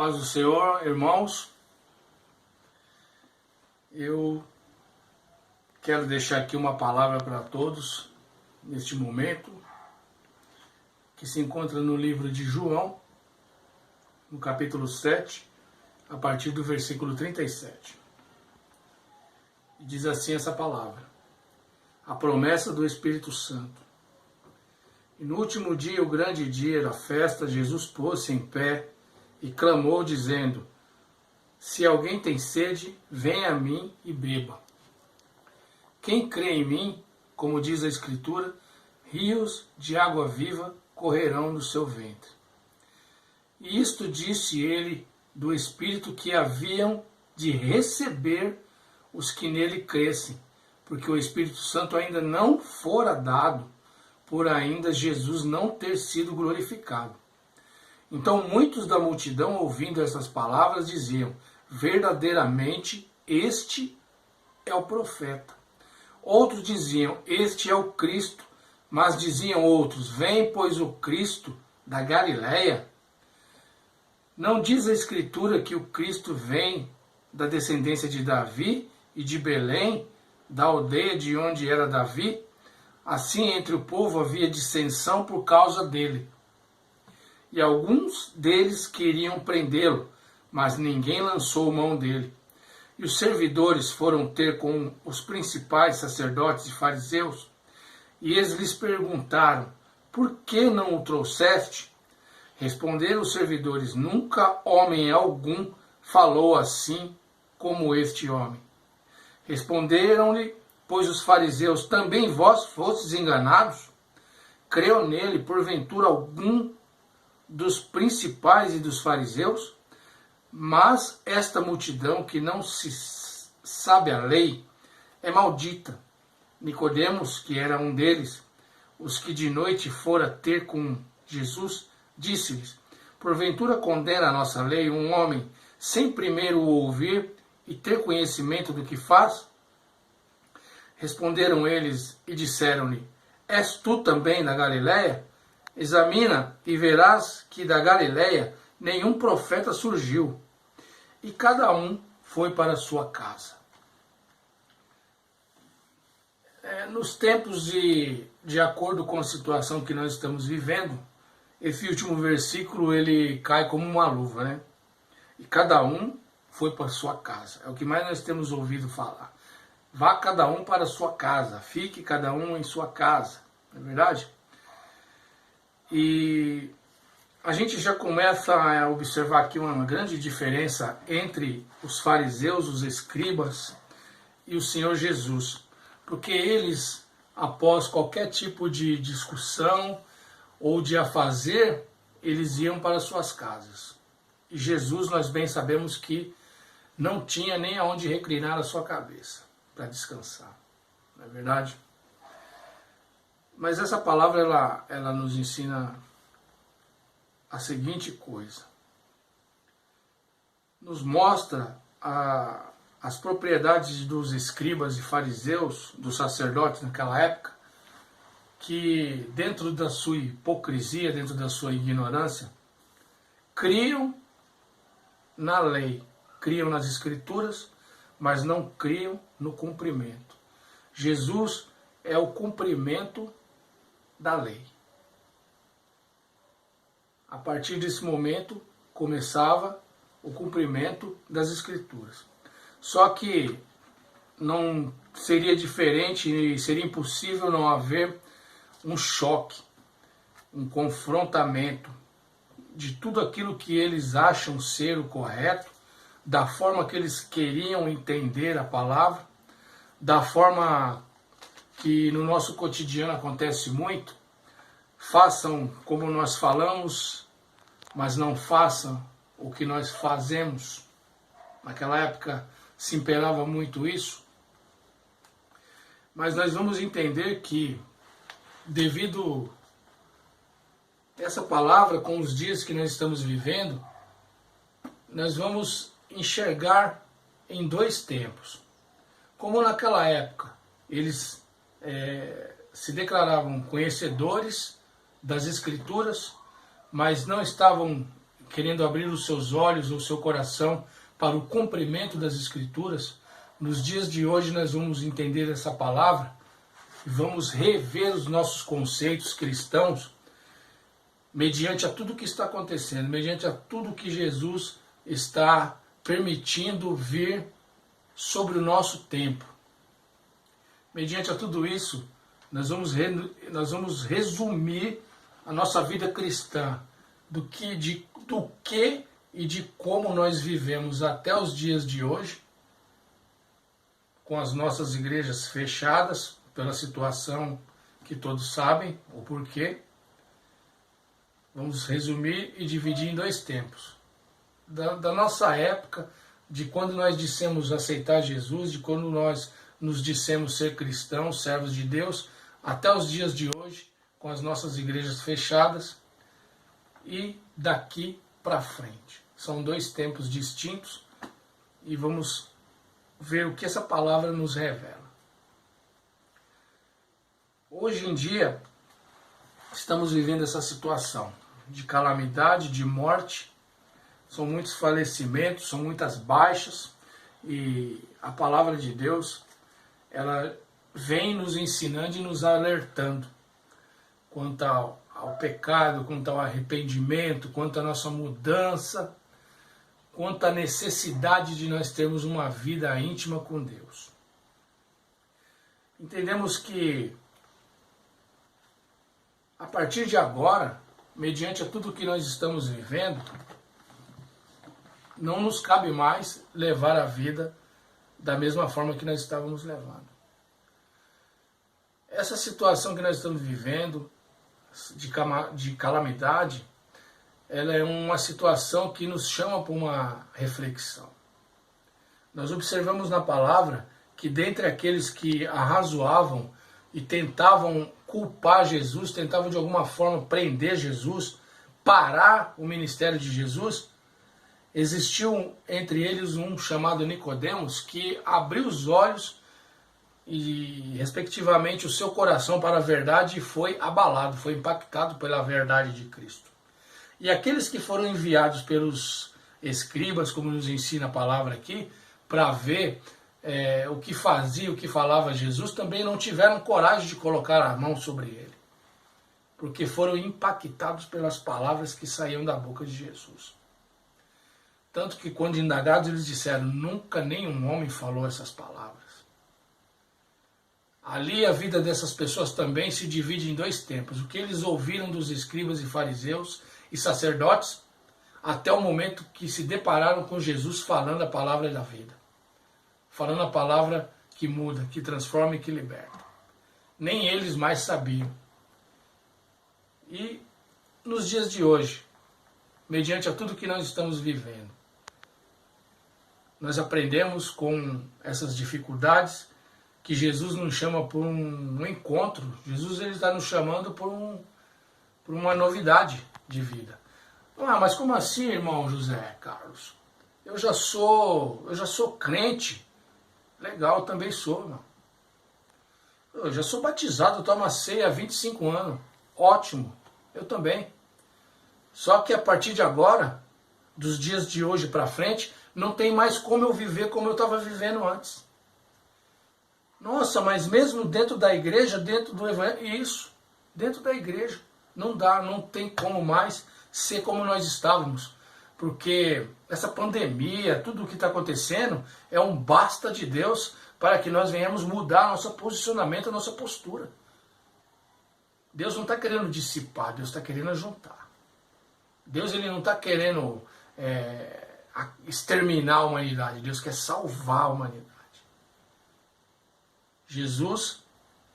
paz do Senhor, irmãos. Eu quero deixar aqui uma palavra para todos neste momento, que se encontra no livro de João, no capítulo 7, a partir do versículo 37. E diz assim essa palavra: a promessa do Espírito Santo. E no último dia, o grande dia da festa, Jesus pôs-se em pé e clamou, dizendo: se alguém tem sede, venha a mim e beba. Quem crê em mim, como diz a Escritura, rios de água viva correrão do seu ventre. E isto disse ele do Espírito que haviam de receber os que nele crescem, porque o Espírito Santo ainda não fora dado, por ainda Jesus não ter sido glorificado. Então muitos da multidão, ouvindo essas palavras, diziam: verdadeiramente este é o profeta. Outros diziam: este é o Cristo. Mas diziam outros: vem, pois, o Cristo da Galileia? Não diz a Escritura que o Cristo vem da descendência de Davi e de Belém, da aldeia de onde era Davi? Assim, entre o povo havia dissensão por causa dele. E alguns deles queriam prendê-lo, mas ninguém lançou mão dele. E os servidores foram ter com os principais sacerdotes e fariseus, e eles lhes perguntaram: por que não o trouxeste? Responderam os servidores: nunca homem algum falou assim como este homem. Responderam-lhe, pois, os fariseus: também vós fostes enganados? Creu nele, porventura, algum dos principais e dos fariseus? Mas esta multidão que não se sabe a lei é maldita. Nicodemos, que era um deles, os que de noite fora ter com Jesus, disse-lhes: porventura condena a nossa lei um homem sem primeiro o ouvir e ter conhecimento do que faz? Responderam eles e disseram-lhe: és tu também da Galileia? Examina e verás que da Galileia nenhum profeta surgiu. E cada um foi para a sua casa. Nos tempos de acordo com a situação que nós estamos vivendo, esse último versículo ele cai como uma luva, né? E cada um foi para a sua casa. É o que mais nós temos ouvido falar. Vá cada um para a sua casa, fique cada um em sua casa, não é verdade? E a gente já começa a observar aqui uma grande diferença entre os fariseus, os escribas e o Senhor Jesus. Porque eles, após qualquer tipo de discussão ou de afazer, eles iam para suas casas. E Jesus, nós bem sabemos que não tinha nem aonde reclinar a sua cabeça para descansar, não é verdade? Mas essa palavra, ela nos ensina a seguinte coisa: nos mostra as propriedades dos escribas e fariseus, dos sacerdotes naquela época, que dentro da sua hipocrisia, dentro da sua ignorância, criam na lei, criam nas escrituras, mas não criam no cumprimento. Jesus é o cumprimento da lei. A partir desse momento começava o cumprimento das escrituras. Só que não seria diferente e seria impossível não haver um choque, um confrontamento de tudo aquilo que eles acham ser o correto, da forma que eles queriam entender a palavra, da forma que no nosso cotidiano acontece muito: façam como nós falamos, mas não façam o que nós fazemos. Naquela época se imperava muito isso. Mas nós vamos entender que, devido a essa palavra, com os dias que nós estamos vivendo, nós vamos enxergar em dois tempos. Como naquela época eles se declaravam conhecedores das Escrituras, mas não estavam querendo abrir os seus olhos, o seu coração para o cumprimento das Escrituras, nos dias de hoje nós vamos entender essa palavra e vamos rever os nossos conceitos cristãos mediante a tudo que está acontecendo, mediante a tudo que Jesus está permitindo vir sobre o nosso tempo. Mediante a tudo isso, nós vamos resumir a nossa vida cristã, do que e de como nós vivemos até os dias de hoje, com as nossas igrejas fechadas, pela situação que todos sabem, o porquê. Vamos resumir e dividir em 2 tempos. Da nossa época, de quando nós dissemos aceitar Jesus, de quando nós nos dissemos ser cristãos, servos de Deus, até os dias de hoje, com as nossas igrejas fechadas, e daqui para frente. São 2 tempos distintos e vamos ver o que essa palavra nos revela. Hoje em dia, estamos vivendo essa situação de calamidade, de morte, são muitos falecimentos, são muitas baixas, e a palavra de Deus, ela vem nos ensinando e nos alertando quanto ao pecado, quanto ao arrependimento, quanto à nossa mudança, quanto à necessidade de nós termos uma vida íntima com Deus. Entendemos que a partir de agora, mediante a tudo que nós estamos vivendo, não nos cabe mais levar a vida da mesma forma que nós estávamos levando. Essa situação que nós estamos vivendo, de calamidade, ela é uma situação que nos chama para uma reflexão. Nós observamos na palavra que dentre aqueles que arrazoavam e tentavam culpar Jesus, tentavam de alguma forma prender Jesus, parar o ministério de Jesus, existiu entre eles um chamado Nicodemos que abriu os olhos e, respectivamente, o seu coração para a verdade e foi abalado, foi impactado pela verdade de Cristo. E aqueles que foram enviados pelos escribas, como nos ensina a palavra aqui, para ver o que fazia, o que falava Jesus, também não tiveram coragem de colocar a mão sobre ele, porque foram impactados pelas palavras que saíam da boca de Jesus. Tanto que quando indagados eles disseram, nunca nenhum homem falou essas palavras. Ali a vida dessas pessoas também se divide em 2 tempos. O que eles ouviram dos escribas e fariseus e sacerdotes, até o momento que se depararam com Jesus falando a palavra da vida. Falando a palavra que muda, que transforma e que liberta. Nem eles mais sabiam. E nos dias de hoje, mediante a tudo que nós estamos vivendo, nós aprendemos com essas dificuldades que Jesus nos chama por um encontro. Jesus ele está nos chamando por uma novidade de vida. Ah, mas como assim, irmão José Carlos? Eu já sou crente. Legal, eu também sou, irmão. Eu já sou batizado, eu tomo a ceia há 25 anos. Ótimo, eu também. Só que a partir de agora, dos dias de hoje para frente, não tem mais como eu viver como eu estava vivendo antes. Nossa, mas mesmo dentro da igreja, dentro do evangelho, isso, dentro da igreja, não dá, não tem como mais ser como nós estávamos. Porque essa pandemia, tudo o que está acontecendo, é um basta de Deus para que nós venhamos mudar nosso posicionamento, a nossa postura. Deus não está querendo dissipar, Deus está querendo juntar. Deus ele não está querendo exterminar a humanidade, Deus quer salvar a humanidade. Jesus,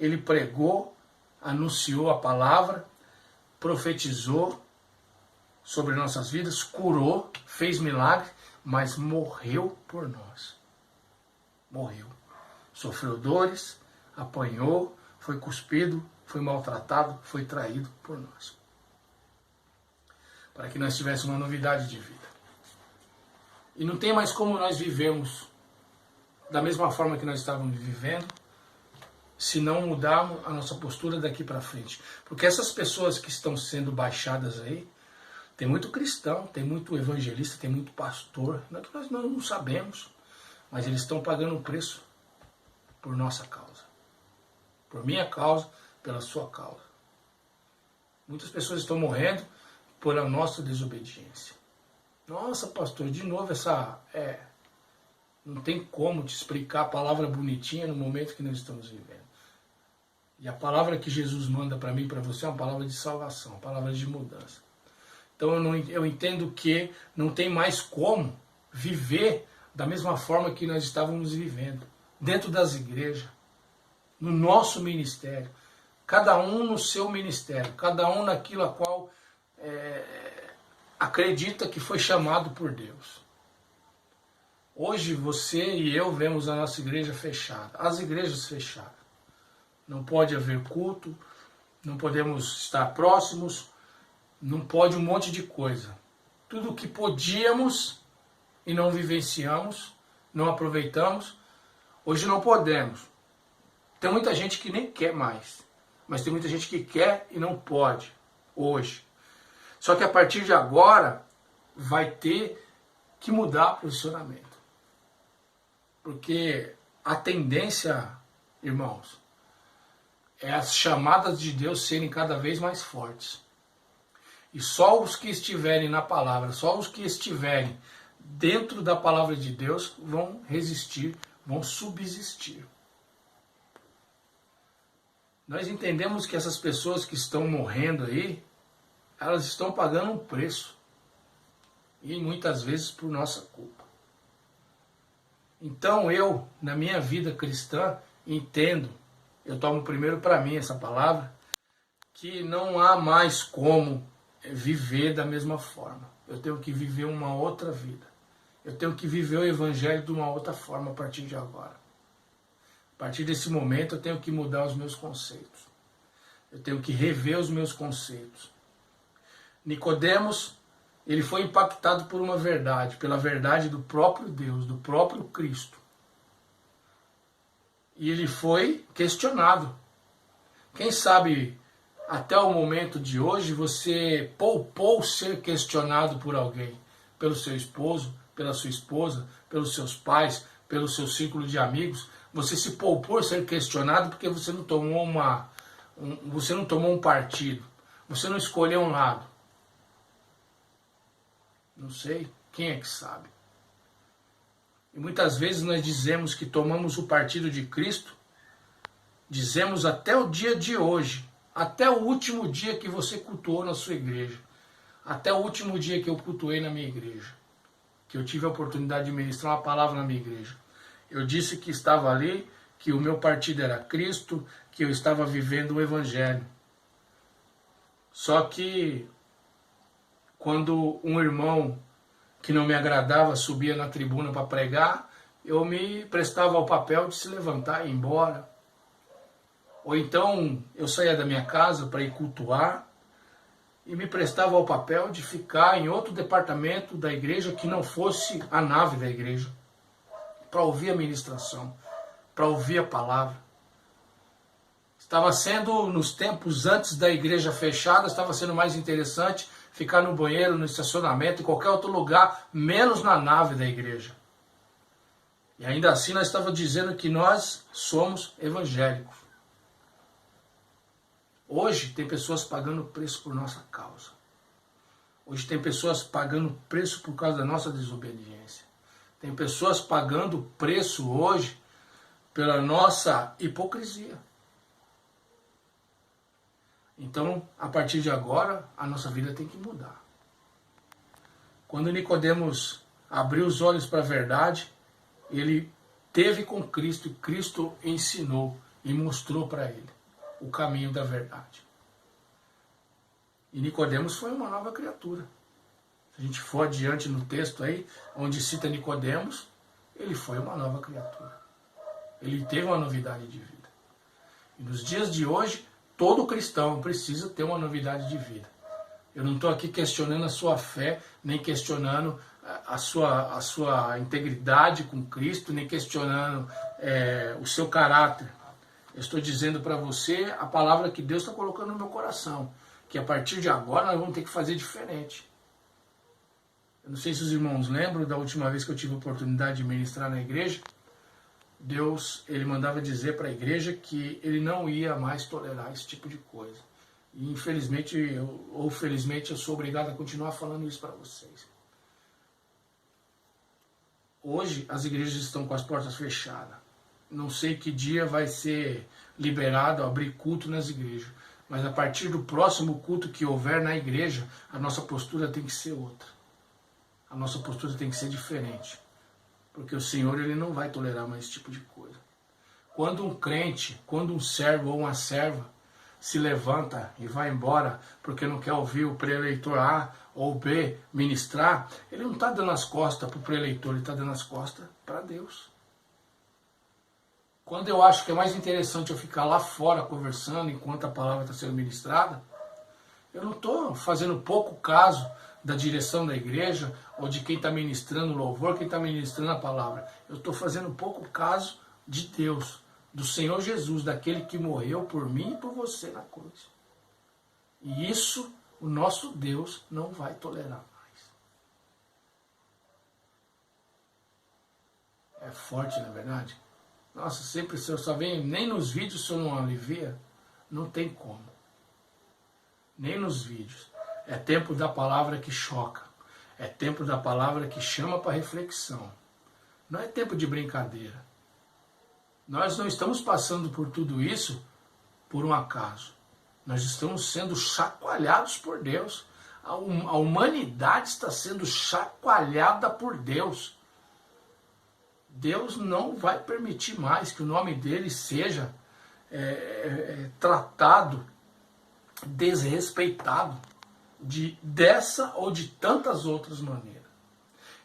ele pregou, anunciou a palavra, profetizou sobre nossas vidas, curou, fez milagre, mas morreu por nós. Morreu. Sofreu dores, apanhou, foi cuspido, foi maltratado, foi traído por nós. Para que nós tivéssemos uma novidade de vida. E não tem mais como nós vivermos da mesma forma que nós estávamos vivendo, se não mudarmos a nossa postura daqui para frente. Porque essas pessoas que estão sendo baixadas aí, Tem muito cristão, tem muito evangelista, tem muito pastor, não é que nós não sabemos, mas eles estão pagando o preço por nossa causa. Por minha causa, pela sua causa. Muitas pessoas estão morrendo por a nossa desobediência. Nossa, pastor, de novo não tem como te explicar a palavra bonitinha no momento que nós estamos vivendo. E a palavra que Jesus manda para mim e para você é uma palavra de salvação, uma palavra de mudança. Então eu entendo que não tem mais como viver da mesma forma que nós estávamos vivendo, dentro das igrejas, no nosso ministério, cada um no seu ministério, cada um naquilo a qual acredita que foi chamado por Deus. Hoje você e eu vemos a nossa igreja fechada, as igrejas fechadas. Não pode haver culto, não podemos estar próximos, não pode um monte de coisa. Tudo o que podíamos e não vivenciamos, não aproveitamos, hoje não podemos. Tem muita gente que nem quer mais, mas tem muita gente que quer e não pode, hoje. Só que a partir de agora vai ter que mudar o posicionamento. Porque a tendência, irmãos, é as chamadas de Deus serem cada vez mais fortes. E só os que estiverem na palavra, só os que estiverem dentro da palavra de Deus vão resistir, vão subsistir. Nós entendemos que essas pessoas que estão morrendo aí, elas estão pagando um preço. E muitas vezes por nossa culpa. Então eu, na minha vida cristã, entendo, eu tomo primeiro para mim essa palavra, que não há mais como viver da mesma forma. Eu tenho que viver uma outra vida. Eu tenho que viver o evangelho de uma outra forma a partir de agora. A partir desse momento eu tenho que mudar os meus conceitos. Eu tenho que rever os meus conceitos. Nicodemos, ele foi impactado por uma verdade, pela verdade do próprio Deus, do próprio Cristo. E ele foi questionado. Quem sabe até o momento de hoje você poupou ser questionado por alguém, pelo seu esposo, pela sua esposa, pelos seus pais, pelo seu círculo de amigos. Você se poupou ser questionado porque você não tomou um partido, você não escolheu um lado. Não sei, quem é que sabe? E muitas vezes nós dizemos que tomamos o partido de Cristo, dizemos até o dia de hoje, até o último dia que você cultuou na sua igreja, até o último dia que eu cultuei na minha igreja, que eu tive a oportunidade de ministrar uma palavra na minha igreja. Eu disse que estava ali, que o meu partido era Cristo, que eu estava vivendo o Evangelho. Só que quando um irmão que não me agradava subia na tribuna para pregar, eu me prestava ao papel de se levantar e ir embora. Ou então eu saía da minha casa para ir cultuar e me prestava ao papel de ficar em outro departamento da igreja que não fosse a nave da igreja, para ouvir a ministração, para ouvir a palavra. Estava sendo, nos tempos antes da igreja fechada, estava sendo mais interessante ficar no banheiro, no estacionamento, em qualquer outro lugar, menos na nave da igreja. E ainda assim nós estávamos dizendo que nós somos evangélicos. Hoje tem pessoas pagando preço por nossa causa. Hoje tem pessoas pagando preço por causa da nossa desobediência. Tem pessoas pagando preço hoje pela nossa hipocrisia. Então, a partir de agora, a nossa vida tem que mudar. Quando Nicodemos abriu os olhos para a verdade, ele teve com Cristo e Cristo ensinou e mostrou para ele o caminho da verdade. E Nicodemos foi uma nova criatura. Se a gente for adiante no texto aí, onde cita Nicodemos, ele foi uma nova criatura. Ele teve uma novidade de vida. E nos dias de hoje, todo cristão precisa ter uma novidade de vida. Eu não estou aqui questionando a sua fé, nem questionando a sua integridade com Cristo, nem questionando o seu caráter. Eu estou dizendo para você a palavra que Deus está colocando no meu coração, que a partir de agora nós vamos ter que fazer diferente. Eu não sei se os irmãos lembram da última vez que eu tive a oportunidade de ministrar na igreja. Deus, ele mandava dizer para a igreja que ele não ia mais tolerar esse tipo de coisa. E infelizmente, ou felizmente, eu sou obrigado a continuar falando isso para vocês. Hoje, as igrejas estão com as portas fechadas. Não sei que dia vai ser liberado abrir culto nas igrejas. Mas a partir do próximo culto que houver na igreja, a nossa postura tem que ser outra. A nossa postura tem que ser diferente. Porque o Senhor, ele não vai tolerar mais esse tipo de coisa. Quando um crente, quando um servo ou uma serva se levanta e vai embora porque não quer ouvir o preleitor A ou B ministrar, ele não está dando as costas para o preleitor, ele está dando as costas para Deus. Quando eu acho que é mais interessante eu ficar lá fora conversando enquanto a palavra está sendo ministrada, eu não estou fazendo pouco caso da direção da igreja ou de quem está ministrando o louvor, quem está ministrando a palavra. Eu estou fazendo pouco caso de Deus, do Senhor Jesus, daquele que morreu por mim e por você na cruz. E isso o nosso Deus não vai tolerar mais. É forte, não é verdade? Nossa, sempre se eu só venho, nem nos vídeos se eu não alivia, não tem como. Nem nos vídeos. É tempo da palavra que choca. É tempo da palavra que chama para reflexão. Não é tempo de brincadeira. Nós não estamos passando por tudo isso por um acaso. Nós estamos sendo chacoalhados por Deus. A humanidade está sendo chacoalhada por Deus. Deus não vai permitir mais que o nome dele seja tratado, desrespeitado, dessa ou de tantas outras maneiras.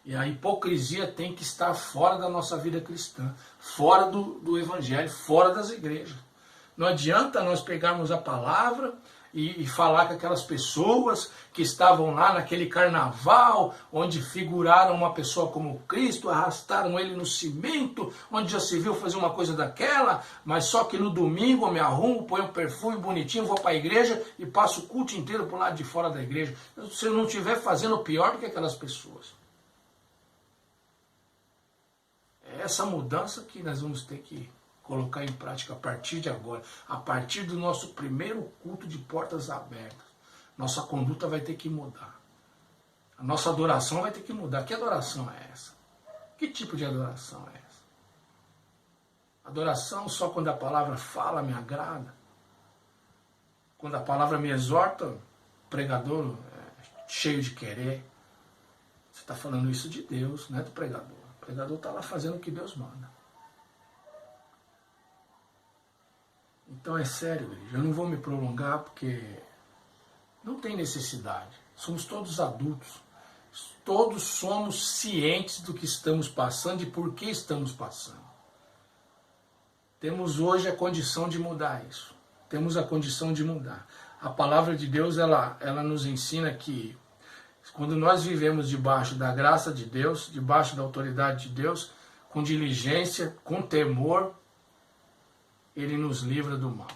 E a hipocrisia tem que estar fora da nossa vida cristã, fora do evangelho, fora das igrejas. Não adianta nós pegarmos a palavra e falar com aquelas pessoas que estavam lá naquele carnaval, onde figuraram uma pessoa como Cristo, arrastaram ele no cimento, onde já se viu fazer uma coisa daquela, mas só que no domingo eu me arrumo, ponho um perfume bonitinho, vou para a igreja e passo o culto inteiro para o lado de fora da igreja. Se eu não estiver fazendo pior do que aquelas pessoas. É essa mudança que nós vamos ter que colocar em prática a partir de agora, a partir do nosso primeiro culto de portas abertas. Nossa conduta vai ter que mudar. A nossa adoração vai ter que mudar. Que adoração é essa? Que tipo de adoração é essa? Adoração só quando a palavra fala me agrada? Quando a palavra me exorta, o pregador cheio de querer. Você está falando isso de Deus, não é do pregador. O pregador está lá fazendo o que Deus manda. Então é sério, igreja, eu não vou me prolongar porque não tem necessidade. Somos todos adultos. Todos somos cientes do que estamos passando e por que estamos passando. Temos hoje a condição de mudar isso. Temos a condição de mudar. A palavra de Deus, ela nos ensina que quando nós vivemos debaixo da graça de Deus, debaixo da autoridade de Deus, com diligência, com temor, Ele nos livra do mal.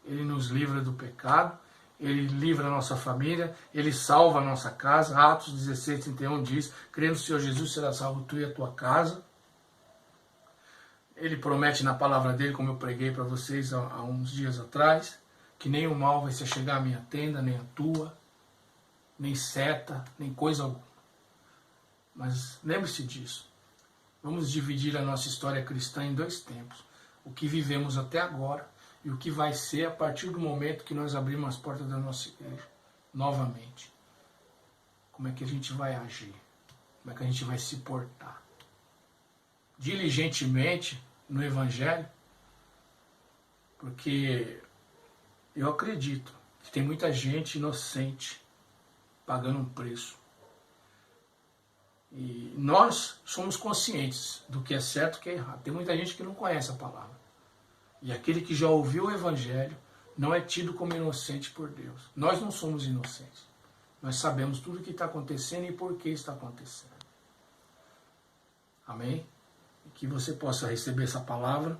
Ele nos livra do pecado. Ele livra a nossa família. Ele salva a nossa casa. Atos 16:31 diz, crê no Senhor Jesus, será salvo tu e a tua casa. Ele promete na palavra dele, como eu preguei para vocês há uns dias atrás, que nem o mal vai se chegar à minha tenda, nem a tua, nem seta, nem coisa alguma. Mas lembre-se disso. Vamos dividir a nossa história cristã em dois tempos. O que vivemos até agora e o que vai ser a partir do momento que nós abrimos as portas da nossa igreja, novamente. Como é que a gente vai agir? Como é que a gente vai se portar? Diligentemente no Evangelho, porque eu acredito que tem muita gente inocente pagando um preço. E nós somos conscientes do que é certo e o que é errado. Tem muita gente que não conhece a palavra. E aquele que já ouviu o Evangelho não é tido como inocente por Deus. Nós não somos inocentes. Nós sabemos tudo o que está acontecendo e por que está acontecendo. Amém? E que você possa receber essa palavra.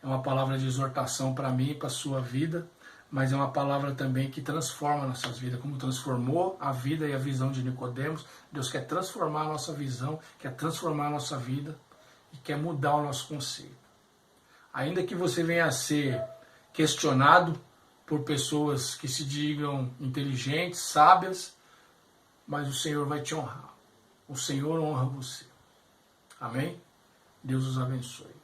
É uma palavra de exortação para mim e para a sua vida. mas é uma palavra também que transforma nossas vidas, como transformou a vida e a visão de Nicodemos. Deus quer transformar a nossa visão, quer transformar a nossa vida e quer mudar o nosso conceito. Ainda que você venha a ser questionado por pessoas que se digam inteligentes, sábias, mas o Senhor vai te honrar. O Senhor honra você. Amém? Deus os abençoe.